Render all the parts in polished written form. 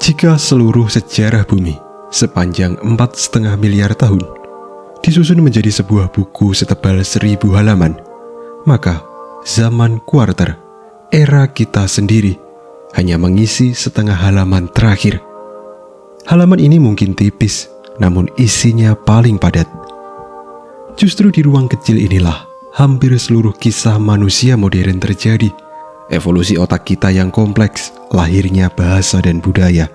Jika seluruh sejarah bumi sepanjang 4,5 miliar tahun disusun menjadi sebuah buku setebal 1.000 halaman, maka zaman kuarter, era kita sendiri, hanya mengisi setengah halaman terakhir. Halaman ini mungkin tipis, namun isinya paling padat. Justru di ruang kecil inilah hampir seluruh kisah manusia modern terjadi. Evolusi otak kita yang kompleks, lahirnya bahasa dan budaya,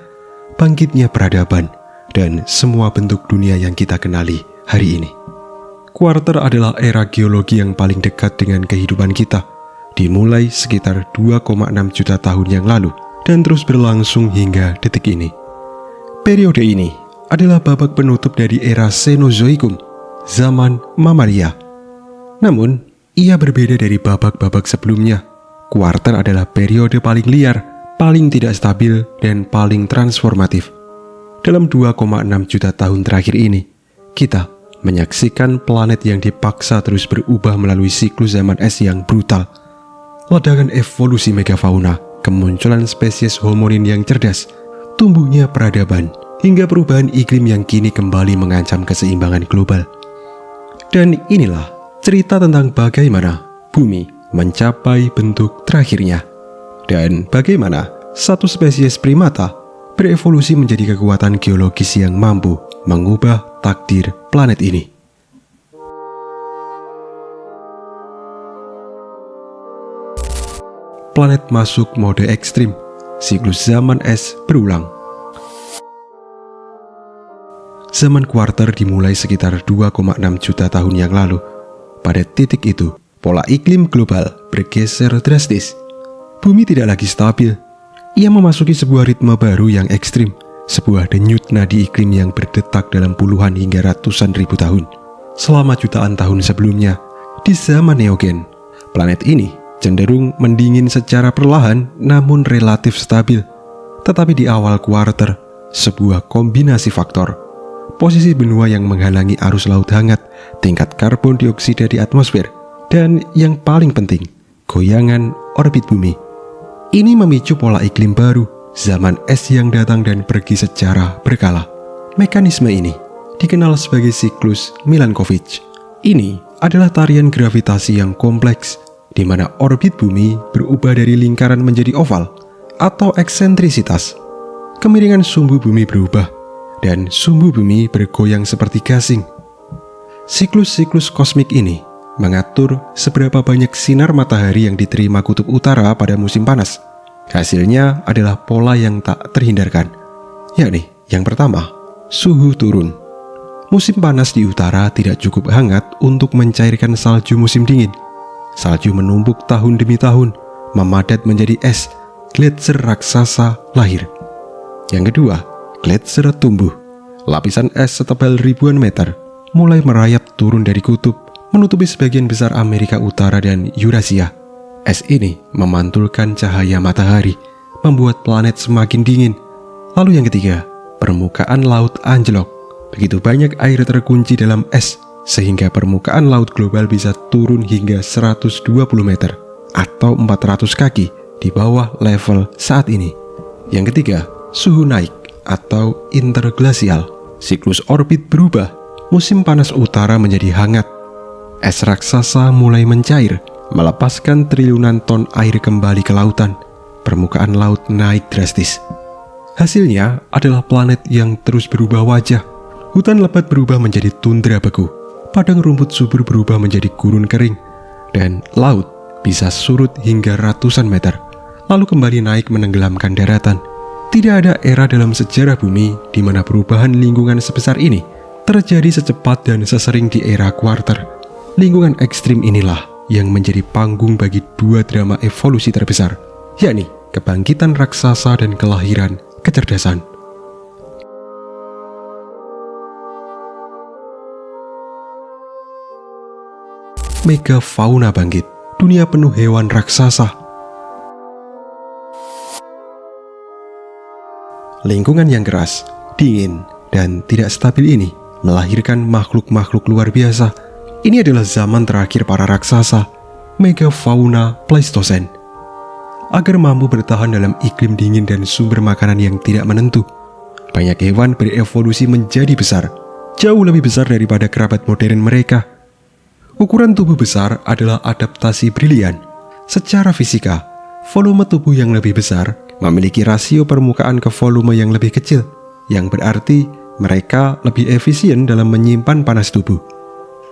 bangkitnya peradaban, dan semua bentuk dunia yang kita kenali hari ini. Kuarter adalah era geologi yang paling dekat dengan kehidupan kita, dimulai sekitar 2,6 juta tahun yang lalu dan terus berlangsung hingga detik ini. Periode ini adalah babak penutup dari era Cenozoikum, zaman mamalia. Namun, ia berbeda dari babak-babak sebelumnya. Kuarter adalah periode paling liar, paling tidak stabil, dan paling transformatif. Dalam 2,6 juta tahun terakhir ini, kita menyaksikan planet yang dipaksa terus berubah melalui siklus zaman es yang brutal. Ledakan evolusi megafauna, kemunculan spesies homonin yang cerdas, tumbuhnya peradaban, hingga perubahan iklim yang kini kembali mengancam keseimbangan global. Dan inilah cerita tentang bagaimana bumi mencapai bentuk terakhirnya, dan bagaimana satu spesies primata berevolusi menjadi kekuatan geologis yang mampu mengubah takdir planet ini. Planet masuk mode ekstrim, siklus zaman es berulang. Zaman kuarter dimulai sekitar 2,6 juta tahun yang lalu. Pada titik itu, pola iklim global bergeser drastis. Bumi tidak lagi stabil. Ia memasuki sebuah ritme baru yang ekstrim, sebuah denyut nadi iklim yang berdetak dalam puluhan hingga ratusan ribu tahun. Selama jutaan tahun sebelumnya, di zaman Neogen, planet ini cenderung mendingin secara perlahan namun relatif stabil. Tetapi di awal kuarter, sebuah kombinasi faktor, posisi benua yang menghalangi arus laut hangat, tingkat karbon dioksida di atmosfer, dan yang paling penting, goyangan orbit bumi. Ini memicu pola iklim baru, zaman es yang datang dan pergi secara berkala. Mekanisme ini dikenal sebagai siklus Milankovitch. Ini adalah tarian gravitasi yang kompleks, di mana orbit bumi berubah dari lingkaran menjadi oval atau eksentrisitas. Kemiringan sumbu bumi berubah, dan sumbu bumi bergoyang seperti gasing. Siklus-siklus kosmik ini mengatur seberapa banyak sinar matahari yang diterima kutub utara pada musim panas. Hasilnya adalah pola yang tak terhindarkan, yakni yang pertama, suhu turun. Musim panas di utara tidak cukup hangat untuk mencairkan salju musim dingin. Salju menumpuk tahun demi tahun, memadat menjadi es. Gletser raksasa lahir. Yang kedua, gletser tumbuh. Lapisan es setebal ribuan meter mulai merayap turun dari kutub, menutupi sebagian besar Amerika Utara dan Eurasia. Es ini memantulkan cahaya matahari, membuat planet semakin dingin. Lalu yang ketiga, permukaan laut anjlok. Begitu banyak air terkunci dalam es, sehingga permukaan laut global bisa turun hingga 120 meter atau 400 kaki di bawah level saat ini. Yang ketiga, suhu naik atau interglasial. Siklus orbit berubah, musim panas utara menjadi hangat. Es raksasa mulai mencair, melepaskan triliunan ton air kembali ke lautan. Permukaan laut naik drastis. Hasilnya adalah planet yang terus berubah wajah. Hutan lebat berubah menjadi tundra beku, padang rumput subur berubah menjadi gurun kering, dan laut bisa surut hingga ratusan meter, lalu kembali naik menenggelamkan daratan. Tidak ada era dalam sejarah bumi di mana perubahan lingkungan sebesar ini terjadi secepat dan sesering di era kuarter. Lingkungan ekstrim inilah yang menjadi panggung bagi dua drama evolusi terbesar, yakni kebangkitan raksasa dan kelahiran kecerdasan. Megafauna bangkit, dunia penuh hewan raksasa. Lingkungan yang keras, dingin, dan tidak stabil ini melahirkan makhluk-makhluk luar biasa. Ini adalah zaman terakhir para raksasa, megafauna Pleistosen. agar mampu bertahan dalam iklim dingin dan sumber makanan yang tidak menentu. Banyak hewan berevolusi menjadi besar, jauh lebih besar daripada kerabat modern mereka. Ukuran tubuh besar adalah adaptasi brilian. Secara fisika, volume tubuh yang lebih besar memiliki rasio permukaan ke volume yang lebih kecil, yang berarti mereka lebih efisien dalam menyimpan panas tubuh.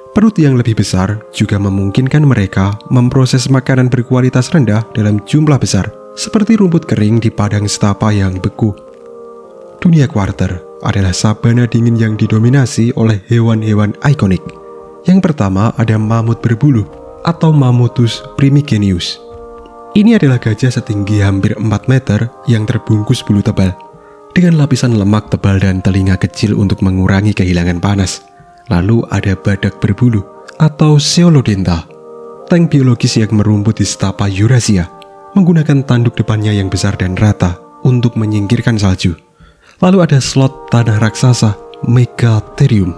Perut yang lebih besar juga memungkinkan mereka memproses makanan berkualitas rendah dalam jumlah besar, seperti rumput kering di padang stapa yang beku. Dunia kuarter adalah sabana dingin yang didominasi oleh hewan-hewan ikonik. Yang pertama ada mamut berbulu atau Mammuthus primigenius. Ini adalah gajah setinggi hampir 4 meter yang terbungkus bulu tebal, dengan lapisan lemak tebal dan telinga kecil untuk mengurangi kehilangan panas. Lalu ada badak berbulu atau Ceolodenta, tank biologis yang merumput di stapa Eurasia, menggunakan tanduk depannya yang besar dan rata untuk menyingkirkan salju. Lalu ada sloth tanah raksasa Megatherium.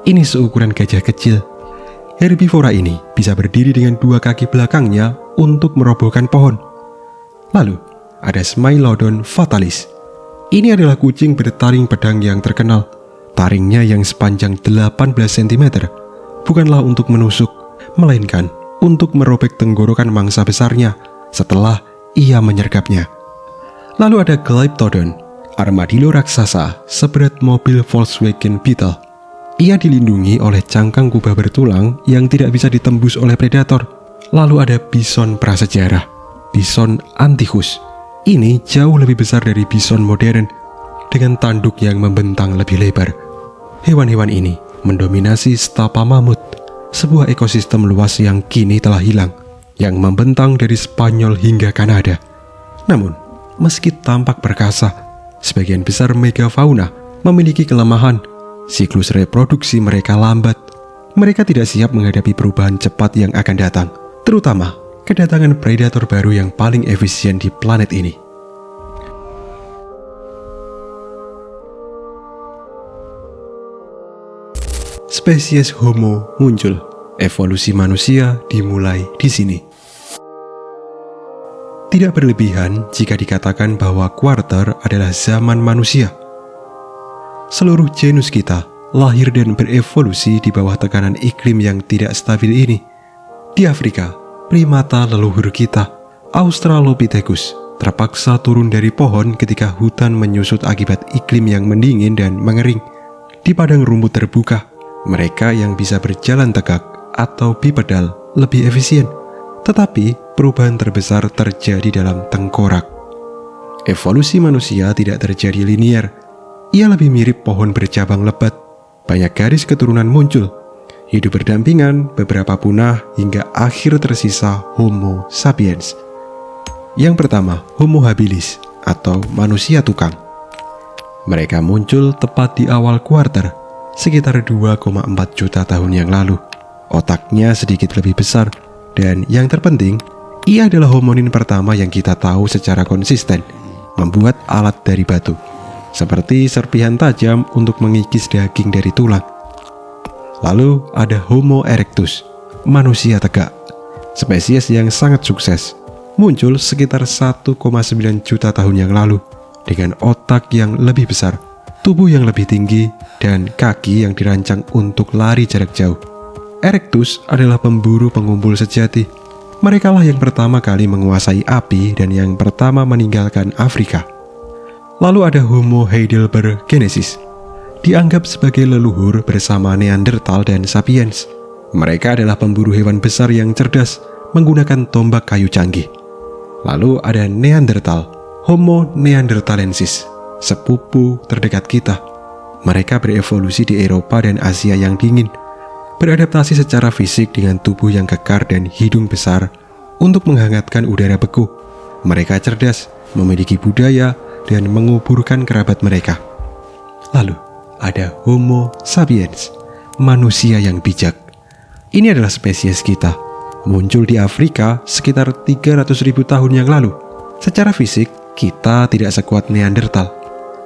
Ini seukuran gajah kecil. Herbivora ini bisa berdiri dengan 2 kaki belakangnya untuk merobohkan pohon. Lalu ada Smilodon fatalis. Ini adalah kucing bertaring pedang yang terkenal. Taringnya yang sepanjang 18 cm bukanlah untuk menusuk, melainkan untuk merobek tenggorokan mangsa besarnya setelah ia menyergapnya. Lalu ada Glyptodon, armadillo raksasa seberat mobil Volkswagen Beetle. Ia dilindungi oleh cangkang kubah bertulang yang tidak bisa ditembus oleh predator. Lalu ada bison prasejarah, Bison antichus. Ini jauh lebih besar dari bison modern, dengan tanduk yang membentang lebih lebar. Hewan-hewan ini mendominasi stapa mamut, sebuah ekosistem luas yang kini telah hilang, yang membentang dari Spanyol hingga Kanada. Namun, meski tampak perkasa, sebagian besar megafauna memiliki kelemahan. Siklus reproduksi mereka lambat. Mereka tidak siap menghadapi perubahan cepat yang akan datang, terutama kedatangan predator baru yang paling efisien di planet ini. Spesies Homo muncul. Evolusi manusia dimulai di sini. Tidak berlebihan jika dikatakan bahwa kuarter adalah zaman manusia. Seluruh genus kita lahir dan berevolusi di bawah tekanan iklim yang tidak stabil ini. Di Afrika, primata leluhur kita, Australopithecus, terpaksa turun dari pohon ketika hutan menyusut akibat iklim yang mendingin dan mengering. Di padang rumput terbuka, mereka yang bisa berjalan tegak atau bipedal lebih efisien. Tetapi perubahan terbesar terjadi dalam tengkorak. Evolusi manusia tidak terjadi linier. Ia lebih mirip pohon bercabang lebat. Banyak garis keturunan muncul, hidup berdampingan, beberapa punah, hingga akhir tersisa Homo sapiens. Yang pertama, Homo habilis atau manusia tukang. Mereka muncul tepat di awal kuarter, sekitar 2,4 juta tahun yang lalu. Otaknya sedikit lebih besar, dan yang terpenting, ia adalah hominin pertama yang kita tahu secara konsisten membuat alat dari batu, seperti serpihan tajam untuk mengikis daging dari tulang. Lalu ada Homo erectus, manusia tegak, spesies yang sangat sukses, muncul sekitar 1,9 juta tahun yang lalu, dengan otak yang lebih besar, tubuh yang lebih tinggi, dan kaki yang dirancang untuk lari jarak jauh. Erectus adalah pemburu pengumpul sejati. Merekalah yang pertama kali menguasai api dan yang pertama meninggalkan Afrika. Lalu ada Homo heidelbergensis, dianggap sebagai leluhur bersama Neanderthal dan Sapiens. Mereka adalah pemburu hewan besar yang cerdas, menggunakan tombak kayu canggih. Lalu ada Neanderthal, Homo neanderthalensis, sepupu terdekat kita. Mereka berevolusi di Eropa dan Asia yang dingin, beradaptasi secara fisik dengan tubuh yang kekar dan hidung besar untuk menghangatkan udara beku. Mereka cerdas, memiliki budaya, dan menguburkan kerabat mereka. Lalu ada Homo sapiens, manusia yang bijak. Ini adalah spesies kita, muncul di Afrika sekitar 300.000 tahun yang lalu. Secara fisik, kita tidak sekuat Neanderthal.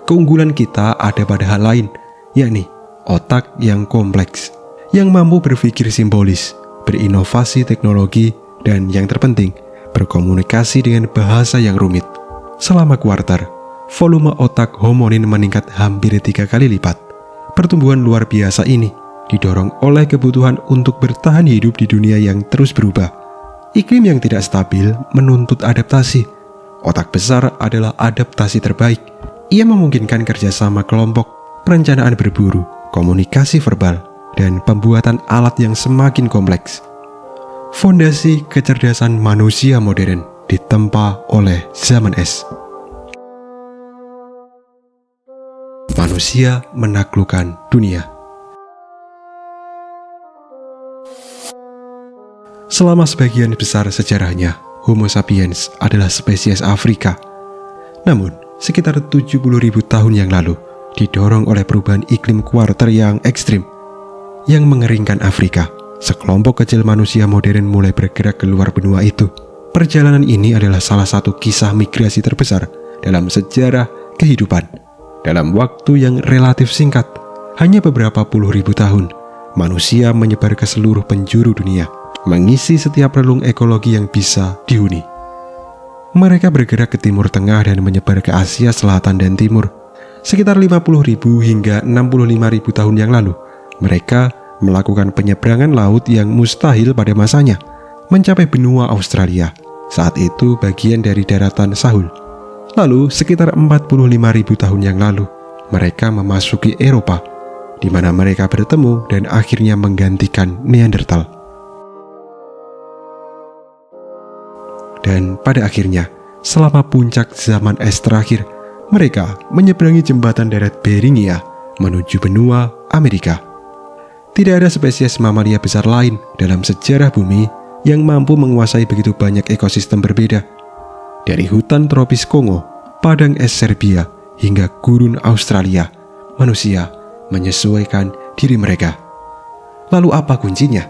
Keunggulan kita ada pada hal lain, yakni otak yang kompleks, yang mampu berpikir simbolis, berinovasi teknologi, dan yang terpenting, berkomunikasi dengan bahasa yang rumit. Selama kuarter, volume otak hominin meningkat hampir 3 kali lipat. Pertumbuhan luar biasa ini didorong oleh kebutuhan untuk bertahan hidup di dunia yang terus berubah. Iklim yang tidak stabil menuntut adaptasi. Otak besar adalah adaptasi terbaik. Ia memungkinkan kerjasama kelompok, perencanaan berburu, komunikasi verbal, dan pembuatan alat yang semakin kompleks. Fondasi kecerdasan manusia modern ditempa oleh zaman es. Manusia menaklukkan dunia. Selama sebagian besar sejarahnya, Homo sapiens adalah spesies Afrika. Namun, sekitar 70.000 tahun yang lalu, didorong oleh perubahan iklim kuarter yang ekstrim, yang mengeringkan Afrika, sekelompok kecil manusia modern mulai bergerak keluar benua itu. Perjalanan ini adalah salah satu kisah migrasi terbesar dalam sejarah kehidupan. Dalam waktu yang relatif singkat, hanya beberapa puluh ribu tahun, manusia menyebar ke seluruh penjuru dunia, mengisi setiap relung ekologi yang bisa dihuni. Mereka bergerak ke Timur Tengah dan menyebar ke Asia Selatan dan Timur. Sekitar 50.000 hingga 65.000 tahun yang lalu, mereka melakukan penyeberangan laut yang mustahil pada masanya, mencapai benua Australia, saat itu bagian dari daratan Sahul. Lalu, sekitar 45.000 tahun yang lalu, mereka memasuki Eropa, di mana mereka bertemu dan akhirnya menggantikan Neanderthal. Dan pada akhirnya, selama puncak zaman es terakhir, mereka menyeberangi jembatan darat Beringia menuju benua Amerika. Tidak ada spesies mamalia besar lain dalam sejarah bumi yang mampu menguasai begitu banyak ekosistem berbeda. Dari hutan tropis Kongo, padang es Serbia, hingga gurun Australia, manusia menyesuaikan diri mereka. Lalu apa kuncinya?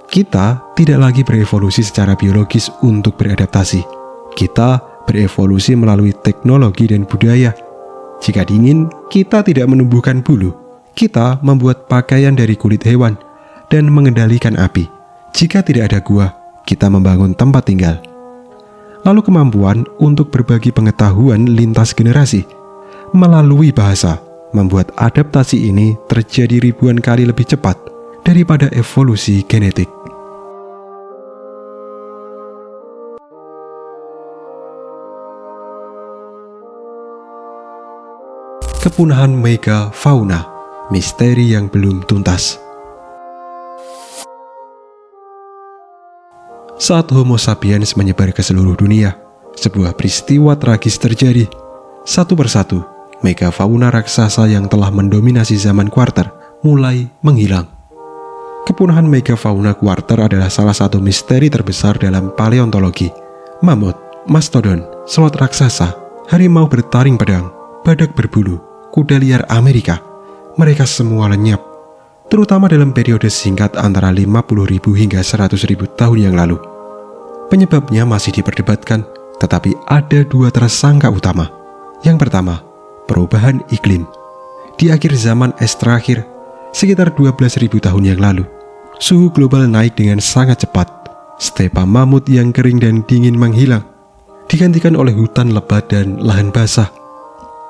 Kita tidak lagi berevolusi secara biologis untuk beradaptasi. Kita berevolusi melalui teknologi dan budaya. Jika dingin, kita tidak menumbuhkan bulu. Kita membuat pakaian dari kulit hewan dan mengendalikan api. Jika tidak ada gua, kita membangun tempat tinggal. Lalu kemampuan untuk berbagi pengetahuan lintas generasi melalui bahasa membuat adaptasi ini terjadi ribuan kali lebih cepat daripada evolusi genetik. Kepunahan megafauna, misteri yang belum tuntas. Saat Homo sapiens menyebar ke seluruh dunia, sebuah peristiwa tragis terjadi. Satu persatu, megafauna raksasa yang telah mendominasi zaman kuarter mulai menghilang. Kepunahan megafauna kuarter adalah salah satu misteri terbesar dalam paleontologi. Mamut, mastodon, sloth raksasa, harimau bertaring pedang, badak berbulu, kuda liar Amerika, mereka semua lenyap, terutama dalam periode singkat antara 50.000 hingga 100.000 tahun yang lalu. Penyebabnya masih diperdebatkan, tetapi ada dua tersangka utama. Yang pertama, perubahan iklim. Di akhir zaman es terakhir, sekitar 12.000 tahun yang lalu, suhu global naik dengan sangat cepat. Stepa mamut yang kering dan dingin menghilang, digantikan oleh hutan lebat dan lahan basah.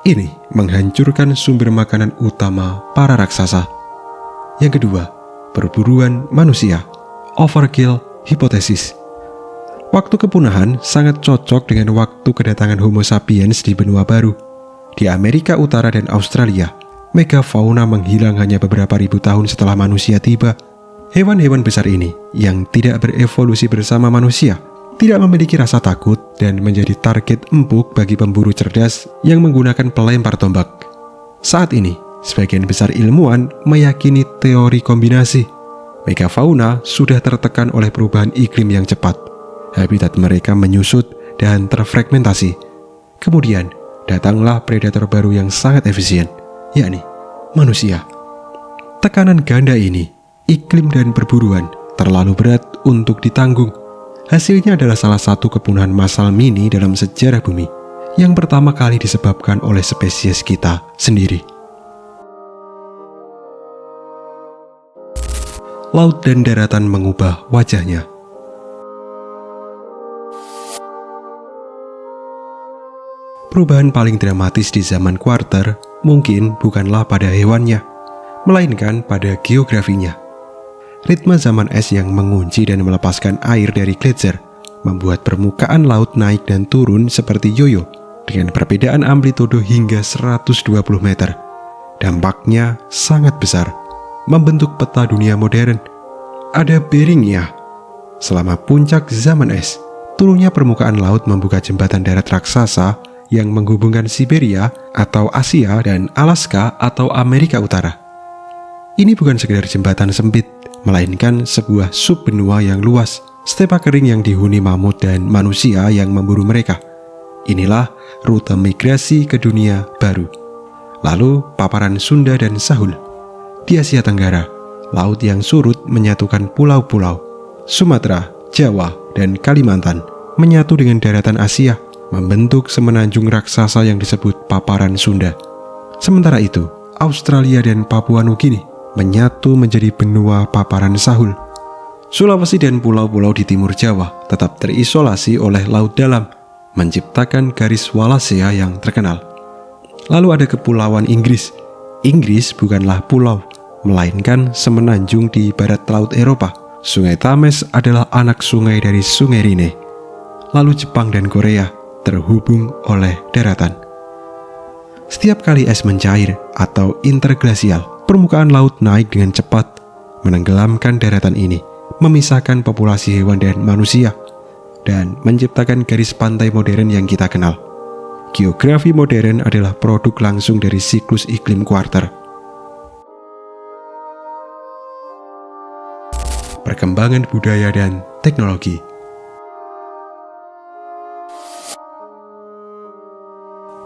Ini menghancurkan sumber makanan utama para raksasa. Yang kedua, perburuan manusia, overkill hipotesis. Waktu kepunahan sangat cocok dengan waktu kedatangan Homo sapiens di benua baru. Di Amerika Utara dan Australia, megafauna menghilang hanya beberapa ribu tahun setelah manusia tiba. Hewan-hewan besar ini yang tidak berevolusi bersama manusia, tidak memiliki rasa takut dan menjadi target empuk bagi pemburu cerdas yang menggunakan pelempar tombak. Saat ini, sebagian besar ilmuwan meyakini teori kombinasi. Megafauna sudah tertekan oleh perubahan iklim yang cepat. Habitat mereka menyusut dan terfragmentasi. Kemudian, datanglah predator baru yang sangat efisien, yakni manusia. Tekanan ganda ini, iklim dan perburuan, terlalu berat untuk ditanggung. Hasilnya adalah salah satu kepunahan massal mini dalam sejarah bumi, yang pertama kali disebabkan oleh spesies kita sendiri. Laut dan daratan mengubah wajahnya. Perubahan paling dramatis di zaman kuarter mungkin bukanlah pada hewannya, melainkan pada geografinya. Ritme zaman es yang mengunci dan melepaskan air dari gletser membuat permukaan laut naik dan turun seperti yoyo dengan perbedaan amplitudo hingga 120 meter. Dampaknya sangat besar, membentuk peta dunia modern. Ada Beringnya. Selama puncak zaman es, turunnya permukaan laut membuka jembatan darat raksasa yang menghubungkan Siberia atau Asia dan Alaska atau Amerika Utara. Ini bukan sekedar jembatan sempit, melainkan sebuah subbenua yang luas, stepa kering yang dihuni mamut dan manusia yang memburu mereka. Inilah rute migrasi ke dunia baru. Lalu paparan Sunda dan Sahul. Di Asia Tenggara, laut yang surut menyatukan pulau-pulau. Sumatera, Jawa, dan Kalimantan menyatu dengan daratan Asia, membentuk semenanjung raksasa yang disebut paparan Sunda. Sementara itu, Australia dan Papua Nugini menyatu menjadi benua paparan Sahul. Sulawesi dan pulau-pulau di timur Jawa tetap terisolasi oleh laut dalam, menciptakan garis Wallacea yang terkenal. Lalu ada Kepulauan Inggris. Inggris bukanlah pulau, melainkan semenanjung di barat laut Eropa. Sungai Thames adalah anak sungai dari Sungai Rhine. Lalu Jepang dan Korea terhubung oleh daratan. Setiap kali es mencair atau interglasial, permukaan laut naik dengan cepat, menenggelamkan daratan ini, memisahkan populasi hewan dan manusia, dan menciptakan garis pantai modern yang kita kenal. Geografi modern adalah produk langsung dari siklus iklim kuarter. Perkembangan budaya dan teknologi.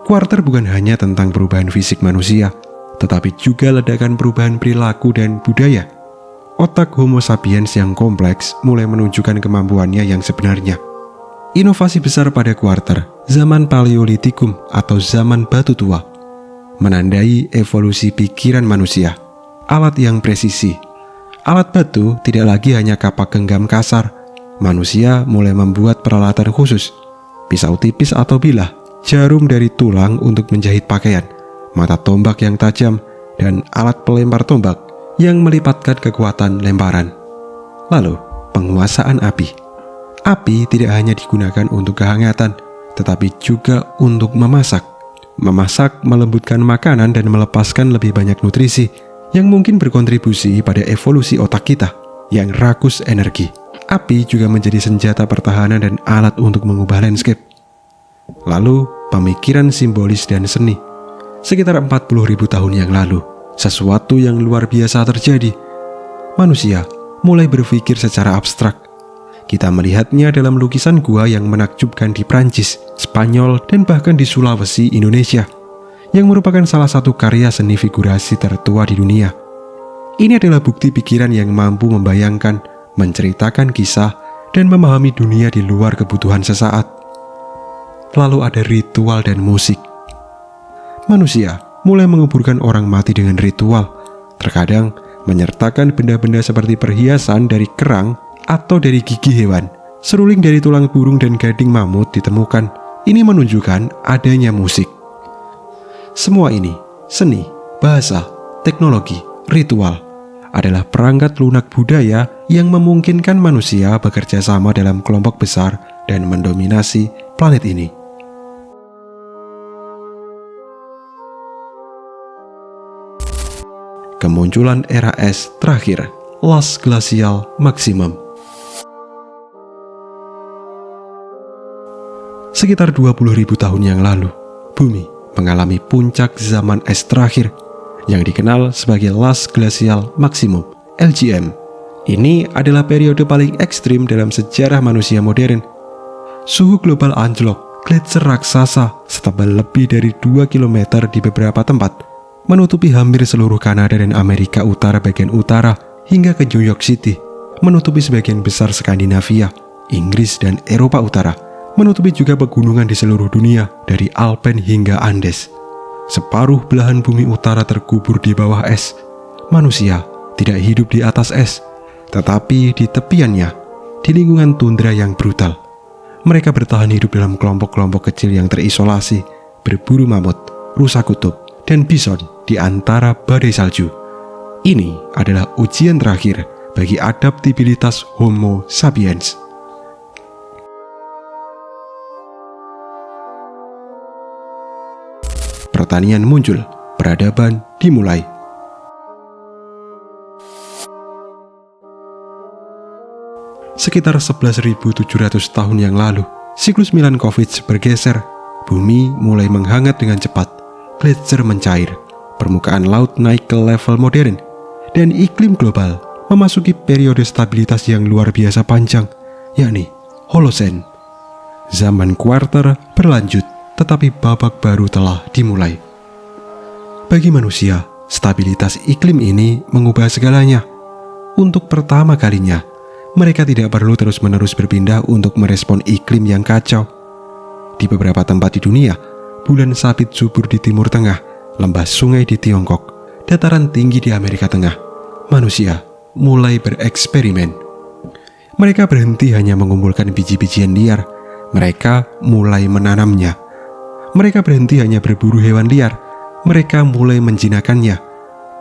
Kuarter bukan hanya tentang perubahan fisik manusia, tetapi juga ledakan perubahan perilaku dan budaya. Otak Homo sapiens yang kompleks mulai menunjukkan kemampuannya yang sebenarnya. Inovasi besar pada kuarter, zaman Paleolitikum atau zaman batu tua, menandai evolusi pikiran manusia. Alat yang presisi. Alat batu tidak lagi hanya kapak genggam kasar. Manusia mulai membuat peralatan khusus, pisau tipis atau bilah, jarum dari tulang untuk menjahit pakaian, mata tombak yang tajam, dan alat pelempar tombak yang melipatkan kekuatan lemparan. Lalu, penguasaan api. Api tidak hanya digunakan untuk kehangatan, tetapi juga untuk memasak. Memasak melembutkan makanan dan melepaskan lebih banyak nutrisi yang mungkin berkontribusi pada evolusi otak kita yang rakus energi. Api juga menjadi senjata pertahanan dan alat untuk mengubah landscape. Lalu, pemikiran simbolis dan seni. Sekitar 40.000 tahun yang lalu, sesuatu yang luar biasa terjadi. Manusia mulai berpikir secara abstrak. Kita melihatnya dalam lukisan gua yang menakjubkan di Prancis, Spanyol, dan bahkan di Sulawesi, Indonesia, yang merupakan salah satu karya seni figurasi tertua di dunia. Ini adalah bukti pikiran yang mampu membayangkan, menceritakan kisah, dan memahami dunia di luar kebutuhan sesaat. Lalu ada ritual dan musik. Manusia mulai menguburkan orang mati dengan ritual, terkadang menyertakan benda-benda seperti perhiasan dari kerang atau dari gigi hewan. Seruling dari tulang burung dan gading mamut ditemukan. Ini menunjukkan adanya musik. Semua ini, seni, bahasa, teknologi, ritual, adalah perangkat lunak budaya yang memungkinkan manusia bekerja sama dalam kelompok besar dan mendominasi planet ini. Kemunculan era es terakhir, Last Glacial Maximum. Sekitar 20.000 tahun yang lalu, bumi mengalami puncak zaman es terakhir yang dikenal sebagai Last Glacial Maximum, LGM. Ini adalah periode paling ekstrim dalam sejarah manusia modern. Suhu global anjlok, gletser raksasa setebal lebih dari 2 km di beberapa tempat, menutupi hampir seluruh Kanada dan Amerika Utara bagian utara hingga ke New York City, menutupi sebagian besar Skandinavia, Inggris, dan Eropa Utara, menutupi juga pegunungan di seluruh dunia dari Alpen hingga Andes. Separuh belahan bumi utara terkubur di bawah es. Manusia tidak hidup di atas es, tetapi di tepiannya, di lingkungan tundra yang brutal. Mereka bertahan hidup dalam kelompok-kelompok kecil yang terisolasi, berburu mamut, rusa kutub, dan bison di antara badai salju. Ini adalah ujian terakhir bagi adaptabilitas Homo sapiens. Pertanian muncul, peradaban dimulai. Sekitar 11.700 tahun yang lalu, siklus Milankovitch bergeser. Bumi mulai menghangat dengan cepat, gletser mencair, permukaan laut naik ke level modern, dan iklim global memasuki periode stabilitas yang luar biasa panjang, yakni Holocene. Zaman kuarter berlanjut, tetapi babak baru telah dimulai. Bagi manusia, stabilitas iklim ini mengubah segalanya. Untuk pertama kalinya, mereka tidak perlu terus-menerus berpindah untuk merespon iklim yang kacau. Di beberapa tempat di dunia, bulan sabit subur di Timur Tengah, lembah sungai di Tiongkok, dataran tinggi di Amerika Tengah, manusia mulai bereksperimen. Mereka berhenti hanya mengumpulkan biji-bijian liar, mereka mulai menanamnya. Mereka berhenti hanya berburu hewan liar, mereka mulai menjinakkannya.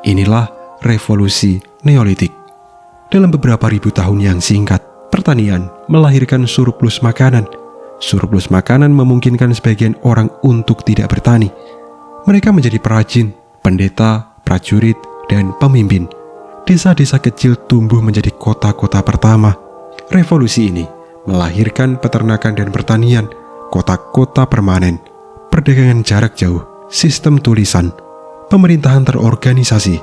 Inilah revolusi Neolitik. Dalam beberapa ribu tahun yang singkat, pertanian melahirkan surplus makanan. Surplus makanan memungkinkan sebagian orang untuk tidak bertani. Mereka menjadi perajin, pendeta, prajurit, dan pemimpin. Desa-desa kecil tumbuh menjadi kota-kota pertama. Revolusi ini melahirkan peternakan dan pertanian, kota-kota permanen, perdagangan jarak jauh, sistem tulisan, pemerintahan terorganisasi,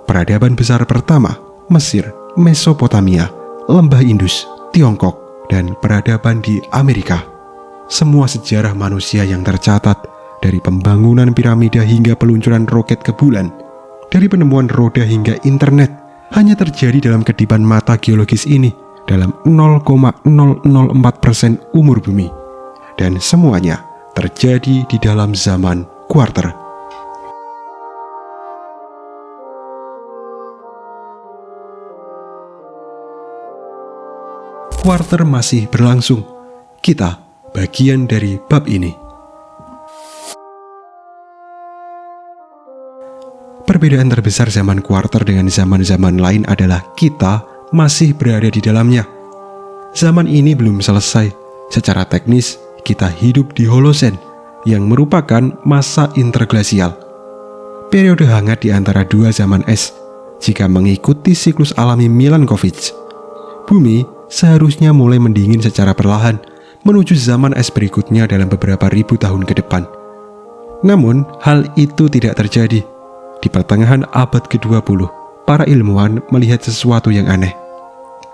peradaban besar pertama, Mesir, Mesopotamia, Lembah Indus, Tiongkok, dan peradaban di Amerika. Semua sejarah manusia yang tercatat, dari pembangunan piramida hingga peluncuran roket ke bulan, dari penemuan roda hingga internet, hanya terjadi dalam kedipan mata geologis ini, dalam 0,004% umur bumi. Dan semuanya terjadi di dalam zaman kuarter. Kuarter masih berlangsung. Kita bagian dari bab ini. Perbedaan terbesar zaman kuarter dengan zaman-zaman lain adalah kita masih berada di dalamnya. Zaman ini belum selesai. Secara teknis, kita hidup di Holocene, yang merupakan masa interglasial. Periode hangat di antara dua zaman es, jika mengikuti siklus alami Milankovitch. Bumi seharusnya mulai mendingin secara perlahan, menuju zaman es berikutnya dalam beberapa ribu tahun ke depan. Namun, hal itu tidak terjadi. Di pertengahan abad ke-20, para ilmuwan melihat sesuatu yang aneh.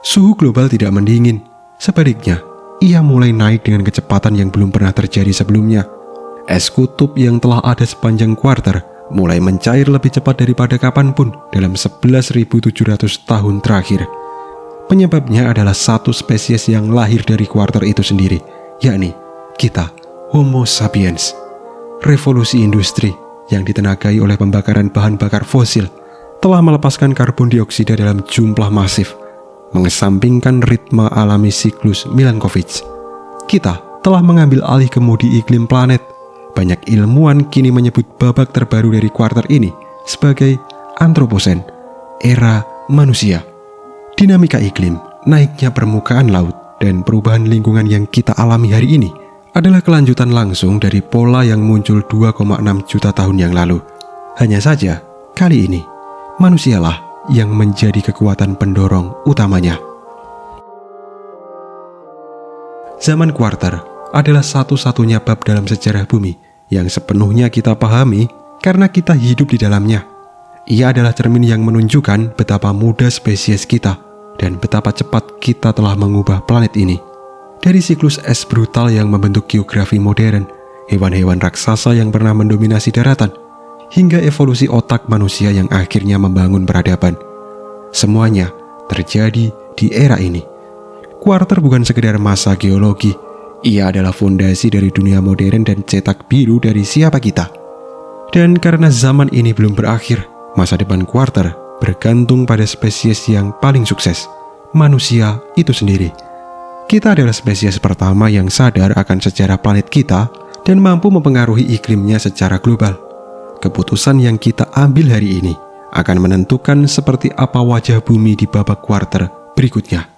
Suhu global tidak mendingin, sebaliknya, ia mulai naik dengan kecepatan yang belum pernah terjadi sebelumnya. Es kutub yang telah ada sepanjang kuarter mulai mencair lebih cepat daripada kapanpun dalam 11.700 tahun terakhir. Penyebabnya adalah satu spesies yang lahir dari kuarter itu sendiri, yakni kita, Homo sapiens. Revolusi industri yang ditenagai oleh pembakaran bahan bakar fosil telah melepaskan karbon dioksida dalam jumlah masif, mengesampingkan ritme alami siklus Milankovitch. Kita telah mengambil alih kemudi iklim planet. Banyak ilmuwan kini menyebut babak terbaru dari kuarter ini sebagai Anthropocene, era manusia. Dinamika iklim, naiknya permukaan laut, dan perubahan lingkungan yang kita alami hari ini adalah kelanjutan langsung dari pola yang muncul 2,6 juta tahun yang lalu. Hanya saja, kali ini, manusialah yang menjadi kekuatan pendorong utamanya. Zaman kuarter adalah satu-satunya bab dalam sejarah bumi yang sepenuhnya kita pahami karena kita hidup di dalamnya. Ia adalah cermin yang menunjukkan betapa muda spesies kita dan betapa cepat kita telah mengubah planet ini. Dari siklus es brutal yang membentuk geografi modern, hewan-hewan raksasa yang pernah mendominasi daratan, hingga evolusi otak manusia yang akhirnya membangun peradaban. Semuanya terjadi di era ini. Kuarter bukan sekedar masa geologi, ia adalah fondasi dari dunia modern dan cetak biru dari siapa kita. Dan karena zaman ini belum berakhir, masa depan kuarter bergantung pada spesies yang paling sukses, manusia itu sendiri. Kita adalah spesies pertama yang sadar akan sejarah planet kita dan mampu mempengaruhi iklimnya secara global. Keputusan yang kita ambil hari ini akan menentukan seperti apa wajah bumi di babak kuarter berikutnya.